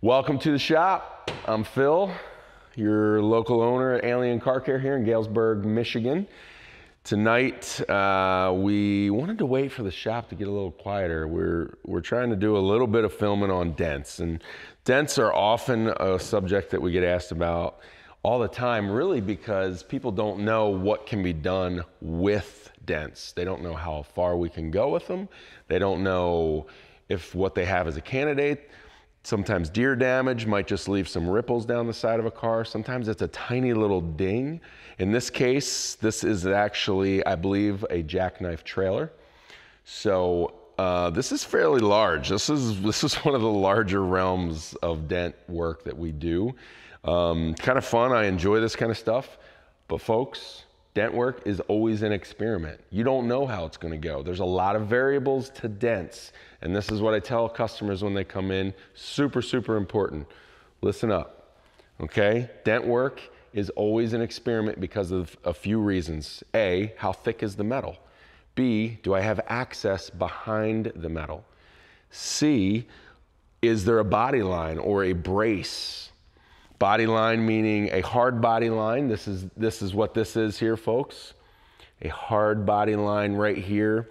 Welcome to the shop. I'm Phil, your local owner at Alien Car Care here in Galesburg, Michigan. Tonight, we wanted to wait for the shop to get a little quieter. We're trying to do a little bit of filming on dents, and dents are often a subject that we get asked about all the time, really because people don't know what can be done with dents. They don't know how far we can go with them. They don't know if what they have is a candidate. Sometimes deer damage might just leave some ripples down the side of a car. Sometimes it's a tiny little ding. In this case, this is actually, I believe, a jackknife trailer. So this is fairly large. This is one of the larger realms of dent work that we do. Kind of fun. I enjoy this kind of stuff. But folks, dent work is always an experiment. You don't know how it's going to go. There's a lot of variables to dents. And this is what I tell customers when they come in. Super, super important. Listen up, okay? Dent work is always an experiment because of a few reasons. A, how thick is the metal? B, do I have access behind the metal? C, is there a body line or a brace? Body line meaning a hard body line. This is what this is here, folks. A hard body line right here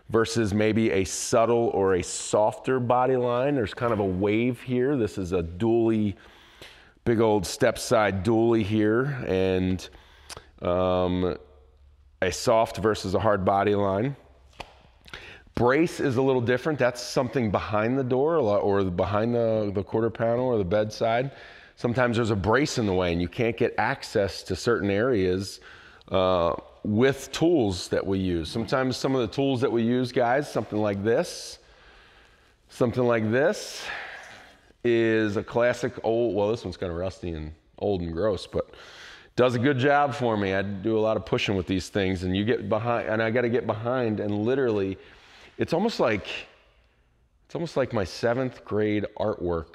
versus maybe a subtle or a softer body line. There's kind of a wave here. This is a dually, big old step side dually here, and a soft versus a hard body line. Brace is a little different. That's something behind the door or behind the quarter panel or the bedside. Sometimes there's a brace in the way and you can't get access to certain areas with tools that we use. Sometimes some of the tools that we use, guys, something like this is a classic old, well, this one's kind of rusty and old and gross, but does a good job for me. I do a lot of pushing with these things, and you get behind, and I got to get behind, and literally, it's almost like my 7th grade artwork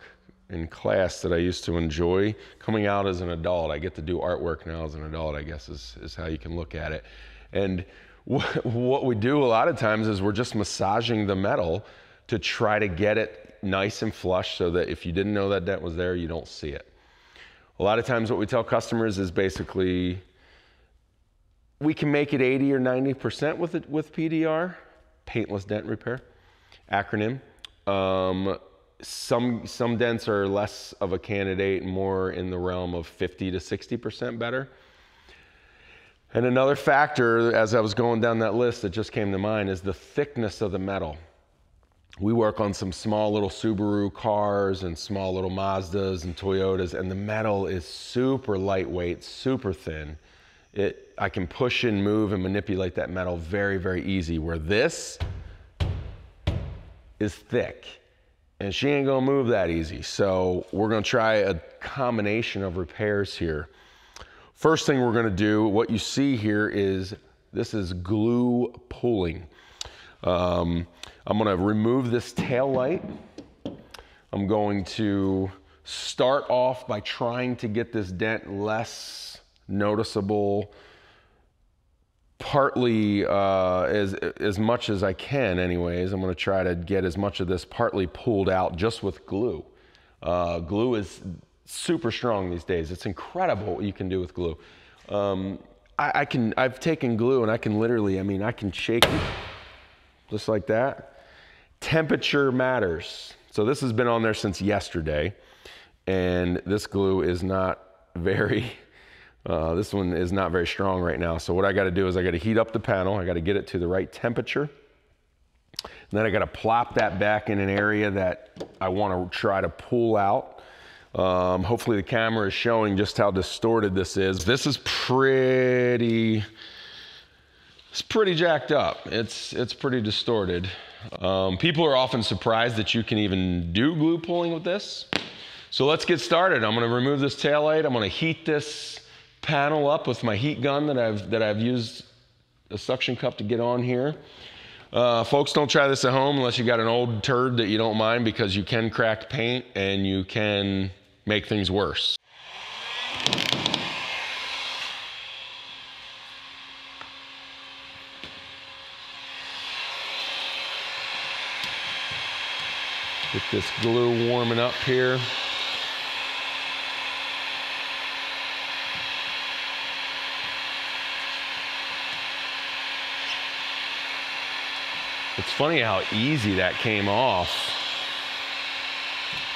in class that I used to enjoy coming out as an adult. I get to do artwork now as an adult, I guess is how you can look at it. And what we do a lot of times is we're just massaging the metal to try to get it nice and flush so that if you didn't know that dent was there, you don't see it. A lot of times what we tell customers is basically we can make it 80 or 90% with PDR, Paintless Dent Repair, acronym. Some dents are less of a candidate, more in the realm of 50 to 60% better. And another factor, as I was going down that list that just came to mind, is the thickness of the metal. We work on some small little Subaru cars and small little Mazdas and Toyotas, and the metal is super lightweight, super thin. I can push and move and manipulate that metal very, very easy, where this is thick. And she ain't gonna move that easy. So we're gonna try a combination of repairs here. First thing we're gonna do, what you see here is, this is glue pulling. I'm gonna remove this tail light. I'm going to start off by trying to get this dent less noticeable, partly as much as I can anyways. I'm gonna try to get as much of this partly pulled out just with glue. Glue is super strong these days. It's incredible what you can do with glue. I've taken glue and I can literally, I can shake it just like that. Temperature matters. So this has been on there since yesterday, and this glue is not very, this one is not very strong right now. So what I gotta do is I gotta heat up the panel. I gotta get it to the right temperature. And then I gotta plop that back in an area that I wanna try to pull out. Hopefully the camera is showing just how distorted this is. This is pretty jacked up. It's pretty distorted. People are often surprised that you can even do glue pulling with this. So let's get started. I'm gonna remove this taillight. I'm gonna heat this panel up with my heat gun that I've used a suction cup to get on here. Folks, don't try this at home unless you got an old turd that you don't mind, because you can crack paint and you can make things worse. Get this glue warming up here. funny how easy that came off,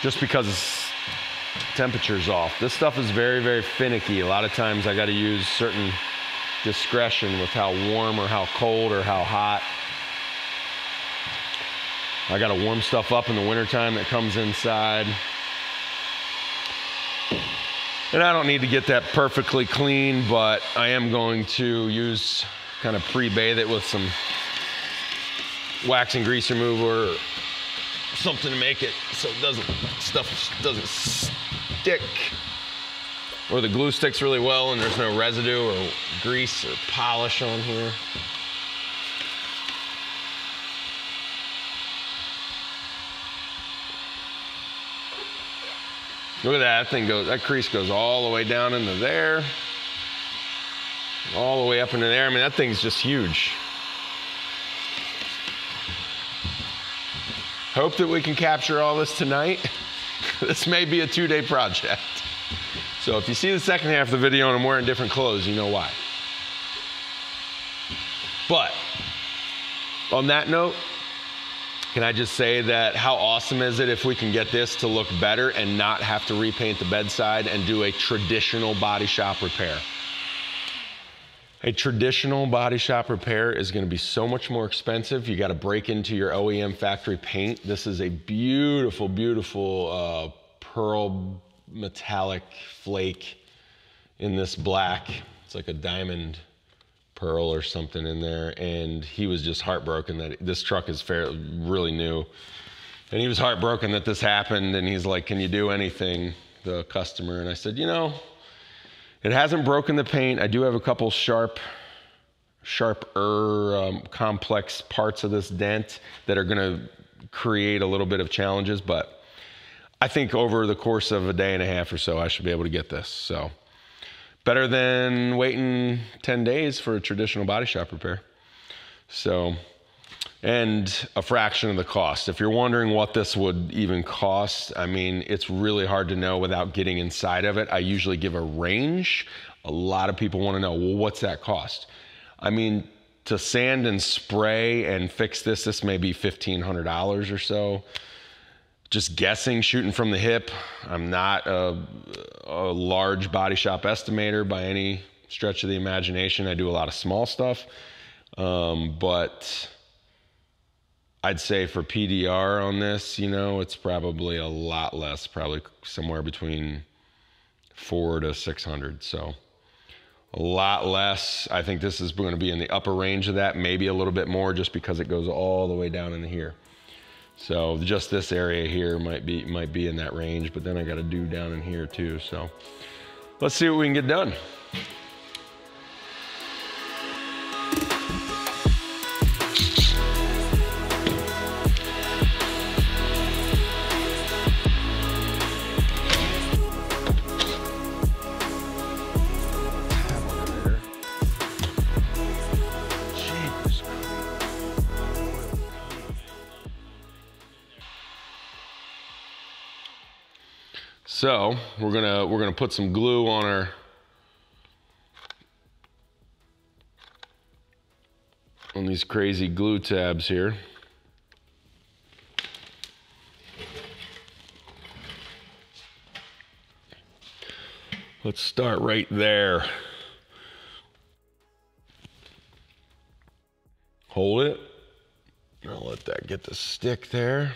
just because temperature's off. This stuff is very, very finicky. A lot of times I got to use certain discretion with how warm or how cold or how hot. I got to warm stuff up in the wintertime that comes inside. And I don't need to get that perfectly clean, but I am going to use, kind of pre-bathe it with some wax and grease remover or something to make it so stuff doesn't stick, or the glue sticks really well and there's no residue or grease or polish on here. Look at that, that crease goes all the way down into there, all the way up into there. I mean, that thing's just huge. Hope that we can capture all this tonight. This may be a 2-day project. So if you see the second half of the video and I'm wearing different clothes, you know why. But on that note, can I just say that how awesome is it if we can get this to look better and not have to repaint the bedside and do a traditional body shop repair? A traditional body shop repair is going to be so much more expensive. You got to break into your OEM factory paint. This is a beautiful, beautiful pearl metallic flake in this black. It's like a diamond pearl or something in there, and he was just heartbroken that this truck is really new, and he was heartbroken that this happened, and he's like, can you do anything, the customer? And I said, you know, it hasn't broken the paint. I do have a couple sharper complex parts of this dent that are gonna create a little bit of challenges, but I think over the course of a day and a half or so I should be able to get this. So better than waiting 10 days for a traditional body shop repair. So, and a fraction of the cost. If you're wondering what this would even cost, I mean, it's really hard to know without getting inside of it. I usually give a range. A lot of people want to know, well, what's that cost? I mean, to sand and spray and fix this may be $1,500 or so. Just guessing, shooting from the hip. I'm not a large body shop estimator by any stretch of the imagination. I do a lot of small stuff, but I'd say for PDR on this, you know, it's probably a lot less, probably somewhere between 400 to 600. So a lot less. I think this is going to be in the upper range of that, maybe a little bit more, just because it goes all the way down into here. So just this area here might be in that range, but then I got to do down in here too. So let's see what we can get done. So we're gonna put some glue on these crazy glue tabs here. Let's start right there. Hold it. I'll let that get the stick there.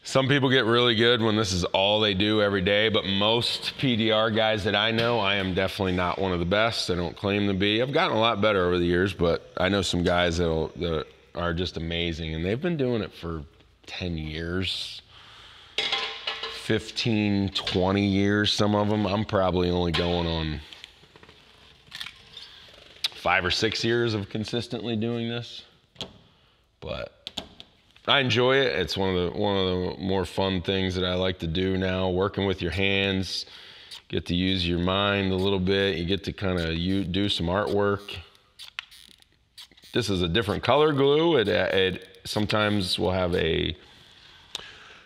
Some people get really good when this is all they do every day, but most PDR guys that I know, I am definitely not one of the best. I don't claim to be. I've gotten a lot better over the years, but I know some guys that are just amazing, and they've been doing it for 10 years, 15, 20 years, some of them. I'm probably only going on 5 or 6 years of consistently doing this, but I enjoy it. It's one of the more fun things that I like to do now. Working with your hands, get to use your mind a little bit. You get to kind of do some artwork. This is a different color glue. It sometimes will have a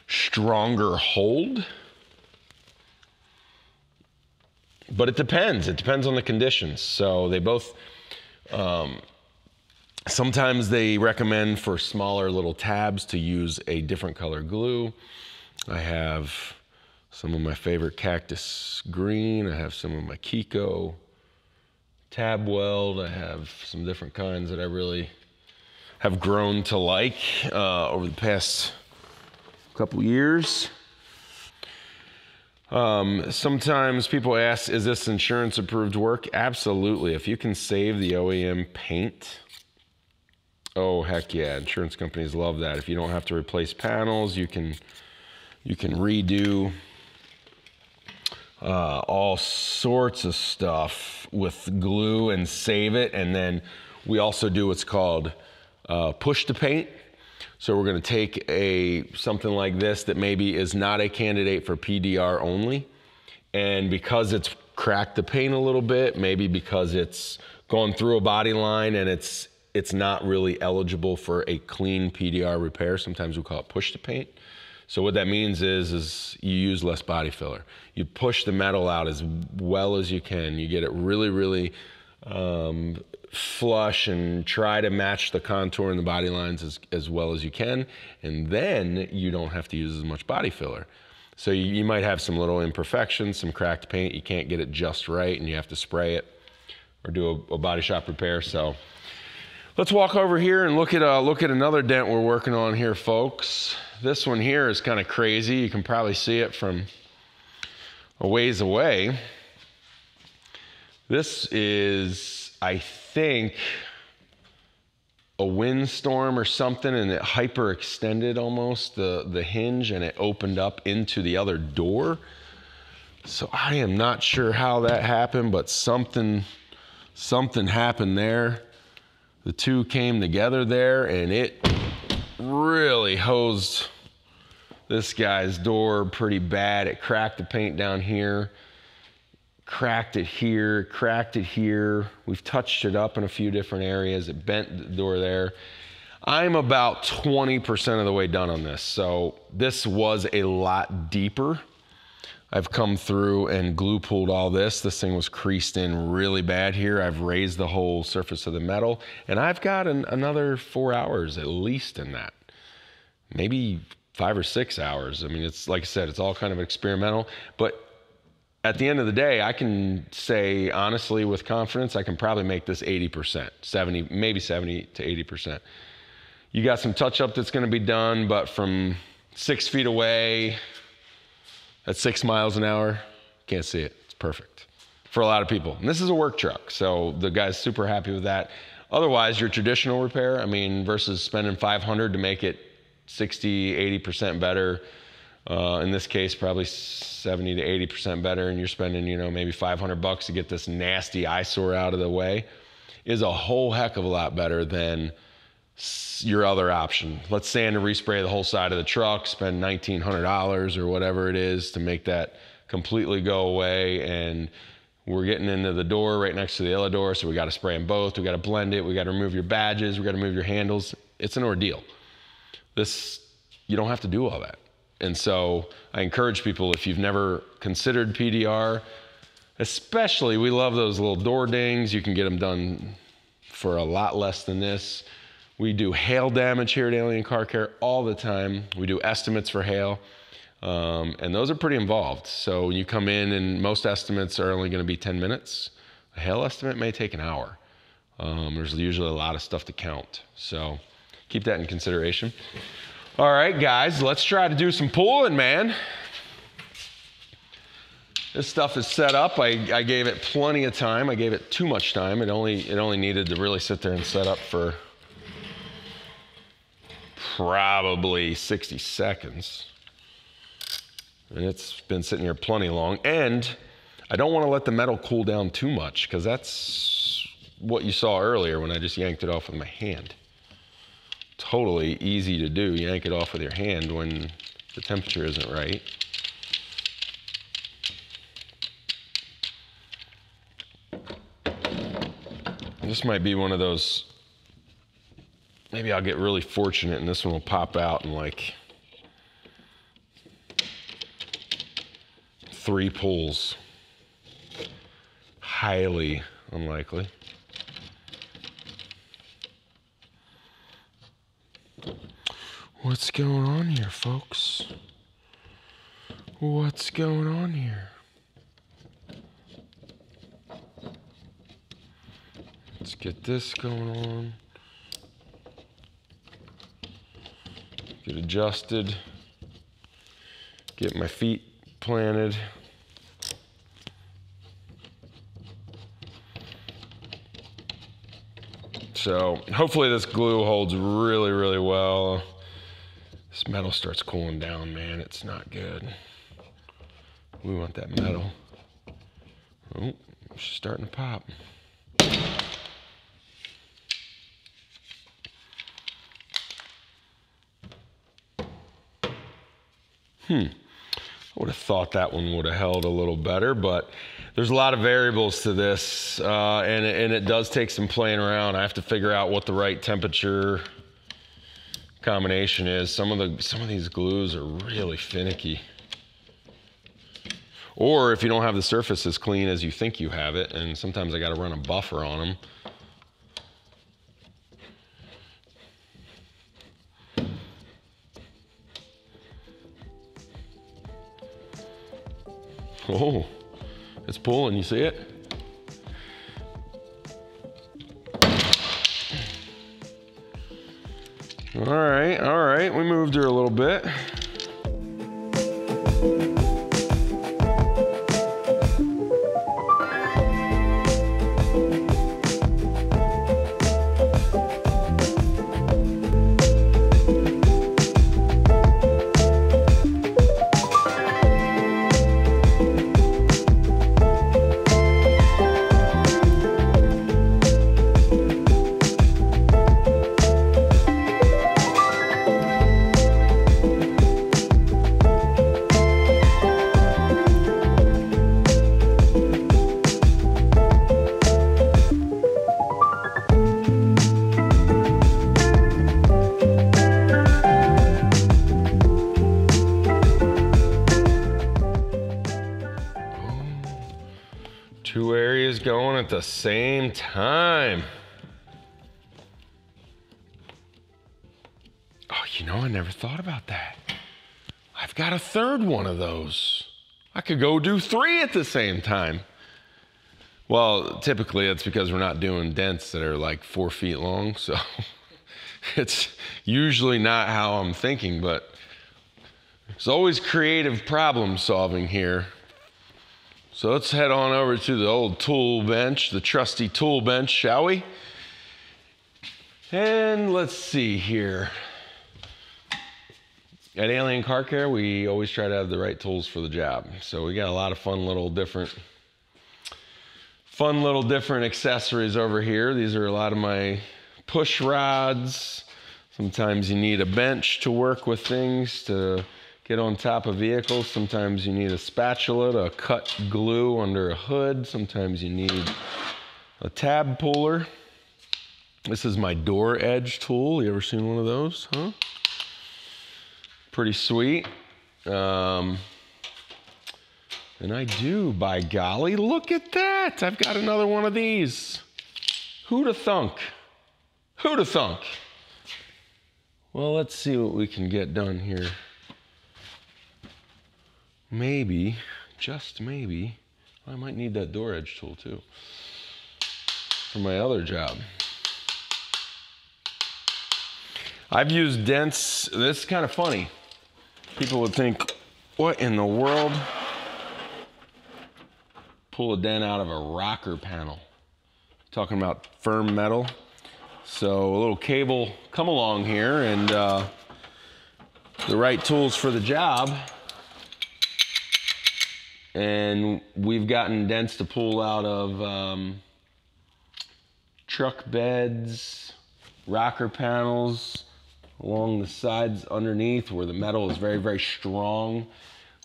stronger hold, but it depends. It depends on the conditions. So they both Sometimes they recommend for smaller little tabs to use a different color glue. I have some of my favorite cactus green. I have some of my Kiko tab weld. I have some different kinds that I really have grown to like over the past couple years. Sometimes people ask, is this insurance approved work? Absolutely. If you can save the OEM paint, oh heck yeah, insurance companies love that. If you don't have to replace panels, you can redo all sorts of stuff with glue and save it. And then we also do what's called push to paint. So we're going to take something like this that maybe is not a candidate for PDR only, and because it's cracked the paint a little bit, maybe because it's gone through a body line and it's not really eligible for a clean PDR repair. Sometimes we call it push to paint. So what that means is you use less body filler. You push the metal out as well as you can. You get it really, really flush and try to match the contour and the body lines as well as you can. And then you don't have to use as much body filler. So you might have some little imperfections, some cracked paint. You can't get it just right and you have to spray it or do a body shop repair. So let's walk over here and look at another dent we're working on here, folks. This one here is kind of crazy. You can probably see it from a ways away. This is, I think, a windstorm or something, and it hyperextended almost the hinge, and it opened up into the other door. So I am not sure how that happened, but something happened there. The two came together there, and it really hosed this guy's door pretty bad. It cracked the paint down here, cracked it here, cracked it here. We've touched it up in a few different areas. It bent the door there. I'm about 20% of the way done on this. So this was a lot deeper. I've come through and glue pulled all this. This thing was creased in really bad here. I've raised the whole surface of the metal, and I've got another 4 hours at least in that. Maybe 5 or 6 hours. I mean, it's like I said, it's all kind of experimental, but at the end of the day, I can say honestly with confidence, I can probably make this 80%, 70, maybe 70 to 80%. You got some touch up that's gonna be done, but from 6 feet away, at 6 miles an hour, can't see it. It's perfect for a lot of people. And this is a work truck, so the guy's super happy with that. Otherwise, your traditional repair, I mean, versus spending $500 to make it 60, 80% better, in this case, probably 70 to 80% better, and you're spending, maybe $500 to get this nasty eyesore out of the way, is a whole heck of a lot better than your other option. Let's sand and respray the whole side of the truck, spend $1,900 or whatever it is to make that completely go away, and we're getting into the door right next to the other door, so we got to spray them both, we got to blend it, we got to remove your badges, we got to remove your handles. It's an ordeal. This, you don't have to do all that. And so I encourage people, if you've never considered PDR, especially, we love those little door dings. You can get them done for a lot less than this. We do hail damage here at Alien Car Care all the time. We do estimates for hail, and those are pretty involved. So when you come in, and most estimates are only gonna be 10 minutes. A hail estimate may take an hour. There's usually a lot of stuff to count. So keep that in consideration. All right, guys, let's try to do some pulling, man. This stuff is set up. I gave it plenty of time. I gave it too much time. It only needed to really sit there and set up for probably 60 seconds. And it's been sitting here plenty long. And I don't want to let the metal cool down too much, because that's what you saw earlier when I just yanked it off with my hand. Totally easy to do. Yank it off with your hand when the temperature isn't right. This might be one of those, maybe I'll get really fortunate and this one will pop out in like 3 pulls. Highly unlikely. What's going on here, folks? What's going on here? Let's get this going on. Get adjusted. Get my feet planted. So hopefully this glue holds really, really well. This metal starts cooling down, man. It's not good. We want that metal. Oh, it's starting to pop. I would have thought that one would have held a little better, but there's a lot of variables to this, and it does take some playing around. I have to figure out what the right temperature combination is. Some of these glues are really finicky. Or if you don't have the surface as clean as you think you have it, and sometimes I got to run a buffer on them. Oh, it's pulling, you see it? All right, we moved her a little bit. Two areas going at the same time. Oh, you know, I never thought about that. I've got a third one of those. I could go do 3 at the same time. Well, typically it's because we're not doing dents that are like 4 feet long, so it's usually not how I'm thinking, but there's always creative problem solving here. So let's head on over to the old tool bench, the trusty tool bench, shall we? And let's see here. At Alien Car Care, we always try to have the right tools for the job. So we got a lot of fun little different accessories over here. These are a lot of my push rods. Sometimes you need a bench to work with things to get on top of vehicles. Sometimes you need a spatula to cut glue under a hood. Sometimes you need a tab puller. This is my door edge tool. You ever seen one of those, huh? Pretty sweet. And I do, by golly, look at that. I've got another one of these. Who'da thunk? Who'da thunk? Well, let's see what we can get done here. Maybe, just maybe, I might need that door edge tool too for my other job. I've used dents. This is kind of funny. People would think, what in the world? Pull a dent out of a rocker panel. Talking about firm metal. So a little cable come along here, and the right tools for the job. And we've gotten dents to pull out of truck beds, rocker panels, along the sides underneath where the metal is very, very strong.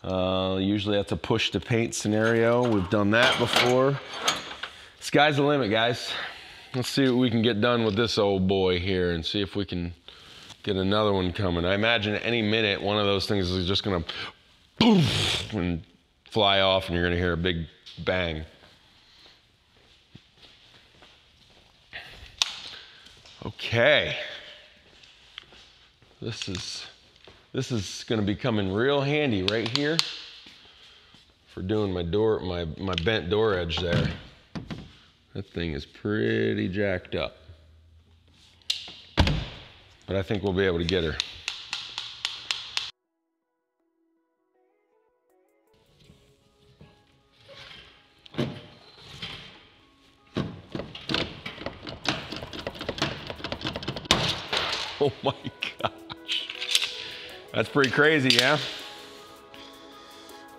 Usually that's a push to paint scenario. We've done that before. Sky's the limit, guys. Let's see what we can get done with this old boy here and see if we can get another one coming. I imagine at any minute one of those things is just gonna poof and fly off, and you're gonna hear a big bang. Okay. This is gonna be coming real handy right here for doing my door, my bent door edge there. That thing is pretty jacked up. But I think we'll be able to get her. Oh my gosh. That's pretty crazy, yeah?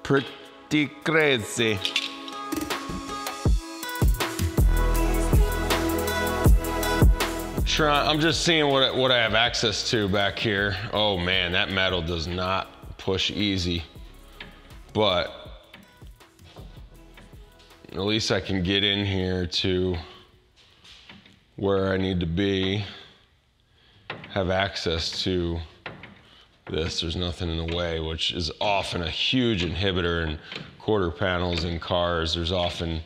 Pretty crazy. I'm just seeing what I have access to back here. Oh man, that metal does not push easy. But at least I can get in here to where I need to be, have access to this. There's nothing in the way, which is often a huge inhibitor in quarter panels in cars. There's often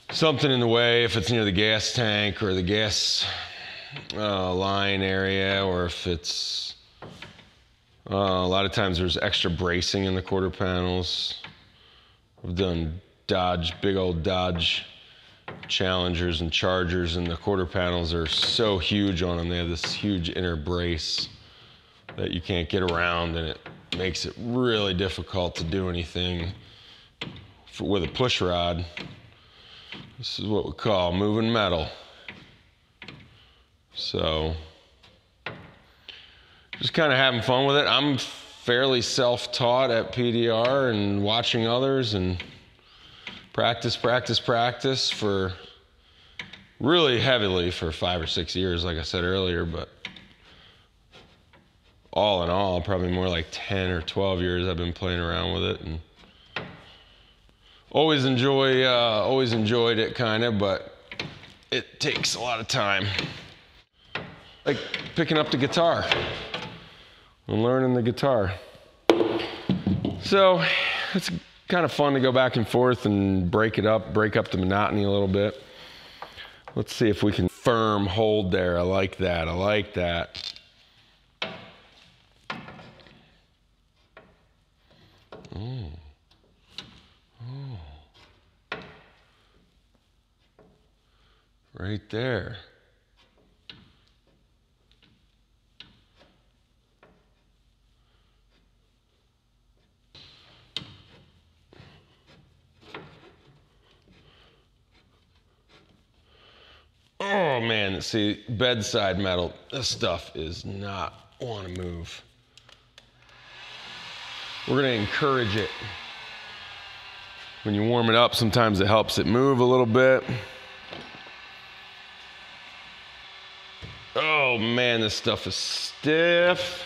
something in the way if it's near the gas tank or the gas line area, or if it's a lot of times there's extra bracing in the quarter panels. I've done big old Dodge Challengers and Chargers, and the quarter panels are so huge on them. They have this huge inner brace that you can't get around, and it makes it really difficult to do anything with a push rod. This is what we call moving metal. So, just kind of having fun with it. I'm fairly self-taught at PDR and watching others and practice for really heavily for 5 or 6 years, like I said earlier, but all in all, probably more like 10 or 12 years I've been playing around with it, and always enjoyed it kind of, but it takes a lot of time. Like picking up the guitar and learning the guitar. So it's kind of fun to go back and forth and break up the monotony a little bit. Let's see if we can firm hold there. I like that. Oh. Right there. Oh man, see, bedside metal, this stuff is not want to move. We're gonna encourage it. When you warm it up, sometimes it helps it move a little bit. Oh man, this stuff is stiff.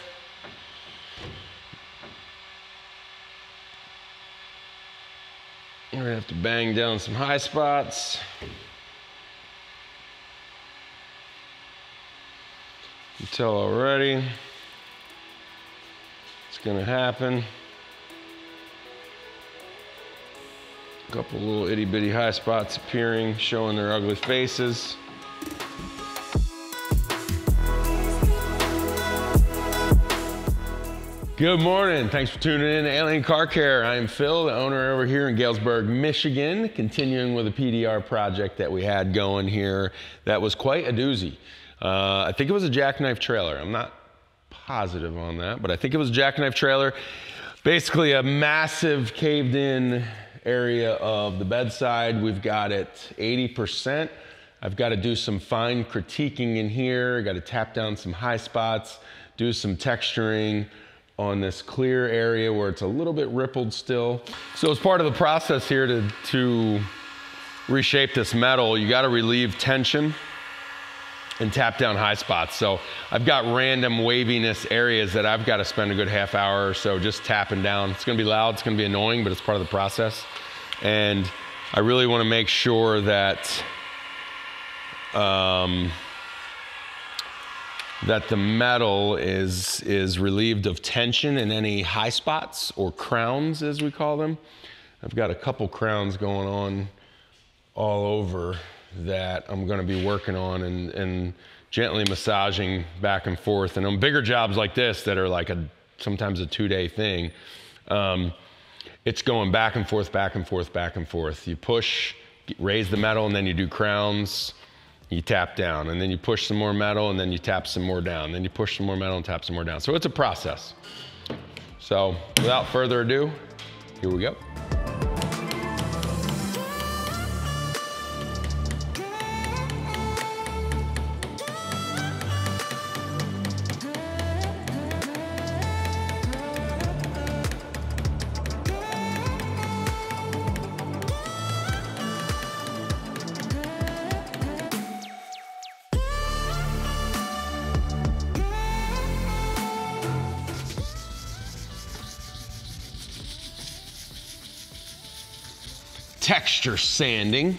We're gonna have to bang down some high spots. You can tell already it's gonna happen. A couple little itty bitty high spots appearing, showing their ugly faces. Good morning, thanks for tuning in to Alien Car Care. I am Phil, the owner over here in Galesburg, Michigan, continuing with a PDR project that we had going here that was quite a doozy. I think it was a jackknife trailer. I'm not positive on that, but I think it was a jackknife trailer. Basically a massive caved in area of the bedside. We've got it 80%. I've got to do some fine critiquing in here. I got to tap down some high spots, do some texturing on this clear area where it's a little bit rippled still. So as part of the process here to reshape this metal, you got to relieve tension and tap down high spots. So I've got random waviness areas that I've got to spend a good half hour or so just tapping down. It's gonna be loud, it's gonna be annoying, but it's part of the process. And I really wanna make sure that that the metal is relieved of tension in any high spots or crowns, as we call them. I've got a couple crowns going on all over that I'm gonna be working on and gently massaging back and forth. And on bigger jobs like this that are like sometimes a 2-day thing, it's going back and forth, back and forth, back and forth. You push, raise the metal, and then you do crowns, you tap down, and then you push some more metal, and then you tap some more down. Then you push some more metal and tap some more down. So it's a process. So without further ado, here we go. Texture sanding.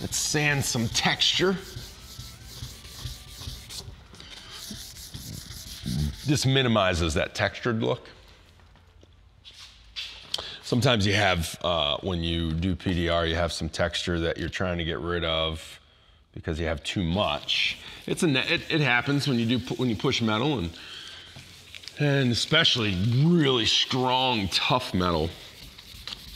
Let's sand some texture. This minimizes that textured look. Sometimes you have, when you do PDR, you have some texture that you're trying to get rid of because you have too much. It happens when you push metal, and especially really strong, tough metal.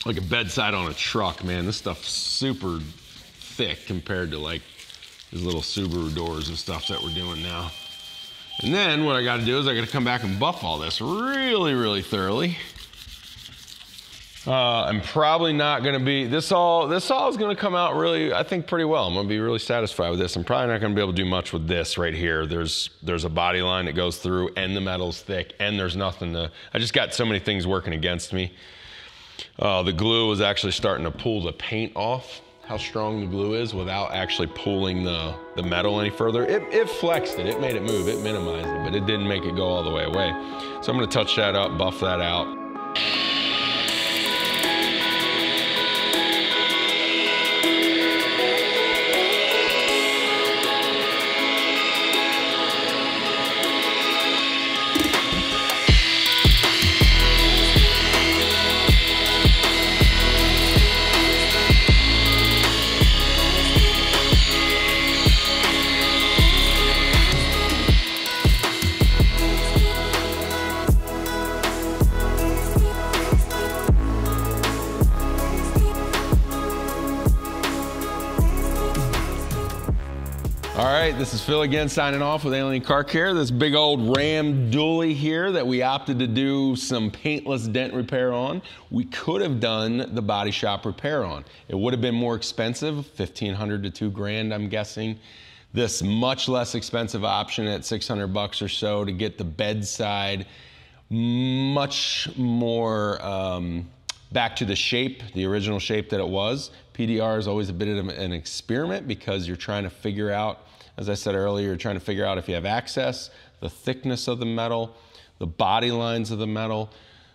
Like a bedside on a truck, man. This stuff's super thick compared to like these little Subaru doors and stuff that we're doing now. And then what I gotta do is I gotta come back and buff all this really, really thoroughly. I'm probably not gonna be, this all is gonna come out really, I think, pretty well. I'm gonna be really satisfied with this. I'm probably not gonna be able to do much with this right here. There's a body line that goes through, and the metal's thick, and there's nothing to, I just got so many things working against me. The glue was actually starting to pull the paint off, how strong the glue is, without actually pulling the metal any further. It flexed it made it move, it minimized it, but it didn't make it go all the way away. So I'm gonna touch that up, buff that out. All right, this is Phil again signing off with Alien Car Care. This big old Ram dually here that we opted to do some paintless dent repair on. We could have done the body shop repair on. It would have been more expensive, $1,500 to $2,000, I'm guessing. This much less expensive option at $600 or so to get the bedside much more back to the shape, the original shape that it was. PDR is always a bit of an experiment because you're trying to figure out, as I said earlier, you're trying to figure out if you have access, the thickness of the metal, the body lines of the metal,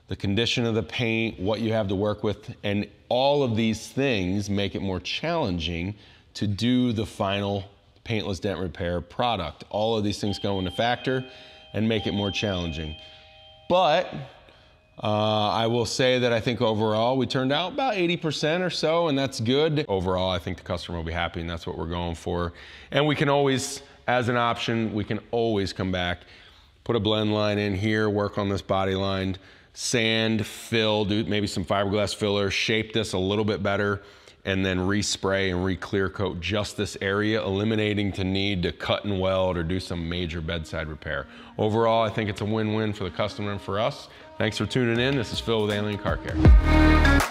the condition of the paint, what you have to work with, and all of these things make it more challenging to do the final paintless dent repair product. All of these things go into factor and make it more challenging. But I will say that I think overall we turned out about 80% or so, and that's good. Overall, I think the customer will be happy, and that's what we're going for. And we can always, as an option, we can always come back, put a blend line in here, work on this body line, sand, fill, do maybe some fiberglass filler, shape this a little bit better, and then respray and re-clear coat just this area, eliminating the need to cut and weld or do some major bedside repair. Overall, I think it's a win-win for the customer and for us. Thanks for tuning in. This is Phil with Alien Car Care.